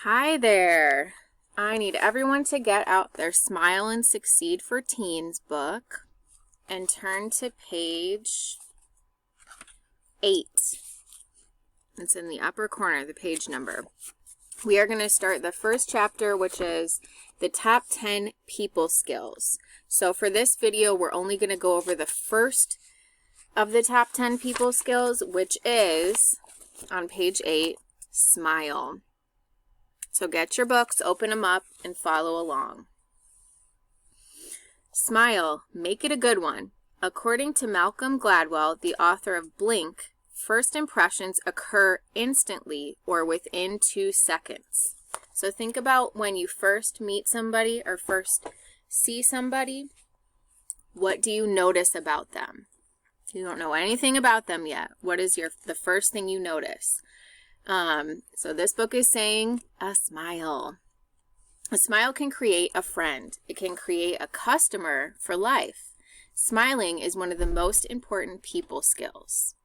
Hi there. I need everyone to get out their Smile and Succeed for Teens book and turn to page 8. It's in the upper corner, the page number. We are going to start the first chapter, which is the top 10 people skills. So for this video, we're only going to go over the first of the top 10 people skills, which is on page 8, smile. So get your books, open them up, and follow along. Smile, make it a good one. According to Malcolm Gladwell, the author of Blink, first impressions occur instantly or within 2 seconds. So think about when you first meet somebody or first see somebody. What do you notice about them? You don't know anything about them yet. What is the first thing you notice? So this book is saying a smile. A smile can create a friend. It can create a customer for life. Smiling is one of the most important people skills.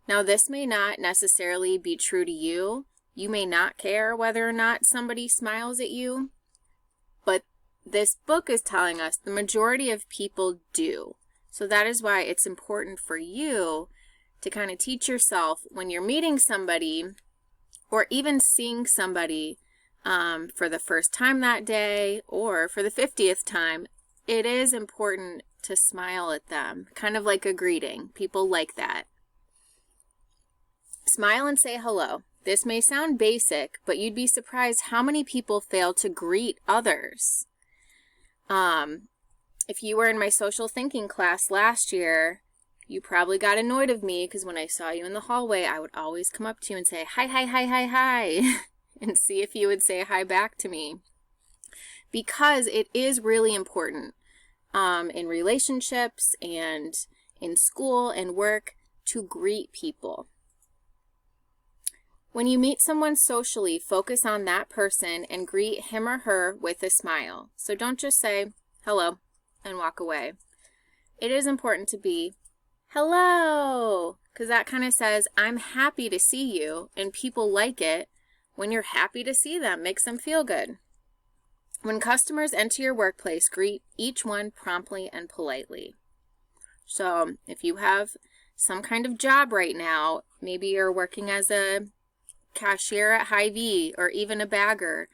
Now, this may not necessarily be true to you. You may not care whether or not somebody smiles at you, but this book is telling us the majority of people do. So that is why it's important for you to kind of teach yourself when you're meeting somebody or even seeing somebody for the first time that day or for the 50th time, it is important to smile at them, kind of like a greeting. People like that. Smile and say hello. This may sound basic, but you'd be surprised how many people fail to greet others. If you were in my social thinking class last year, you probably got annoyed of me because when I saw you in the hallway, I would always come up to you and say, hi, hi, hi, hi, hi, and see if you would say hi back to me. Because it is really important in relationships and in school and work to greet people. When you meet someone socially, focus on that person and greet him or her with a smile. So don't just say hello and walk away. It is important to be hello, because that kind of says, I'm happy to see you, and people like it when you're happy to see them. Makes them feel good. When customers enter your workplace, greet each one promptly and politely. So if you have some kind of job right now, maybe you're working as a cashier at Hy-Vee or even a bagger,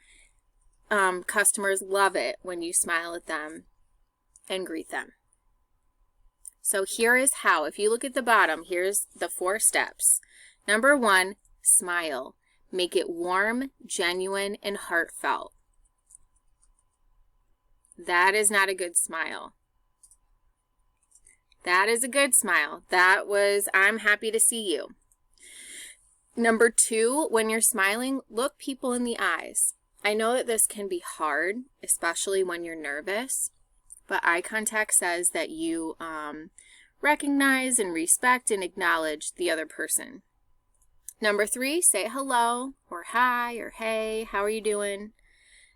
customers love it when you smile at them and greet them. So here is how. If you look at the bottom, here's the 4 steps. Number 1, smile. Make it warm, genuine, and heartfelt. That is not a good smile. That is a good smile. That was, I'm happy to see you. Number 2, when you're smiling, look people in the eyes. I know that this can be hard, especially when you're nervous, but eye contact says that you recognize and respect and acknowledge the other person. Number 3, say hello or hi or hey, how are you doing?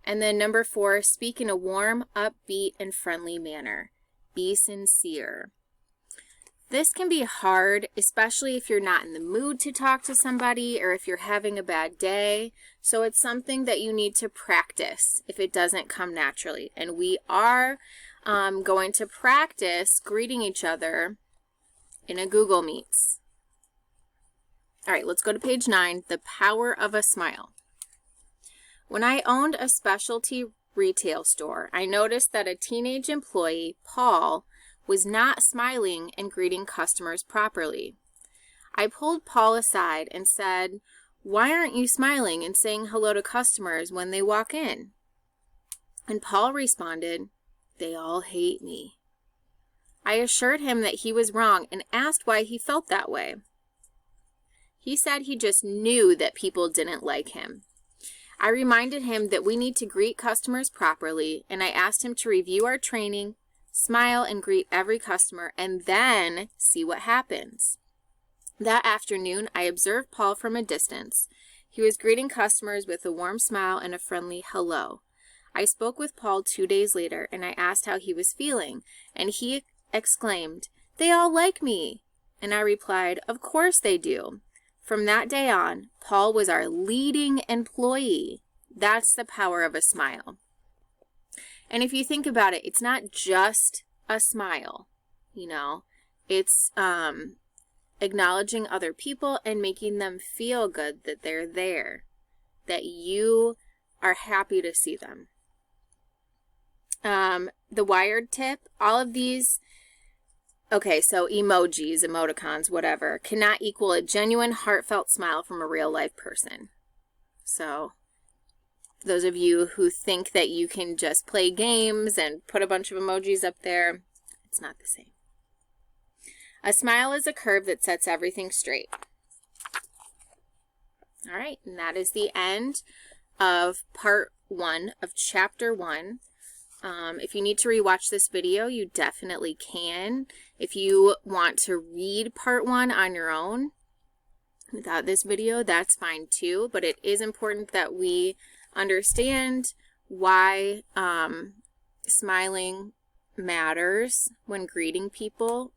And then number 4, speak in a warm, upbeat, and friendly manner. Be sincere. This can be hard, especially if you're not in the mood to talk to somebody or if you're having a bad day. So it's something that you need to practice if it doesn't come naturally. And we are going to practice greeting each other in a Google Meets. All right, let's go to page 9, the power of a smile. When I owned a specialty retail store, I noticed that a teenage employee, Paul, was not smiling and greeting customers properly. I pulled Paul aside and said, "Why aren't you smiling and saying hello to customers when they walk in?" And Paul responded, "They all hate me." I assured him that he was wrong and asked why he felt that way. He said he just knew that people didn't like him. I reminded him that we need to greet customers properly, and I asked him to review our training, smile and greet every customer, and then see what happens. That afternoon, I observed Paul from a distance. He was greeting customers with a warm smile and a friendly hello. I spoke with Paul 2 days later, and I asked how he was feeling, and he exclaimed, "They all like me." And I replied, "Of course they do." From that day on, Paul was our leading employee. That's the power of a smile. And if you think about it, it's not just a smile, you know, it's acknowledging other people and making them feel good that they're there, that you are happy to see them. The wired tip, all of these, okay, so emojis, emoticons, whatever, cannot equal a genuine, heartfelt smile from a real life person. So those of you who think that you can just play games and put a bunch of emojis up there, it's not the same. A smile is a curve that sets everything straight. All right, and that is the end of part 1 of chapter 1. If you need to rewatch this video, you definitely can. If you want to read part 1 on your own without this video, that's fine too, but it is important that we understand why smiling matters when greeting people,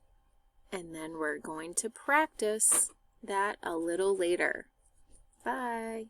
and then we're going to practice that a little later. Bye.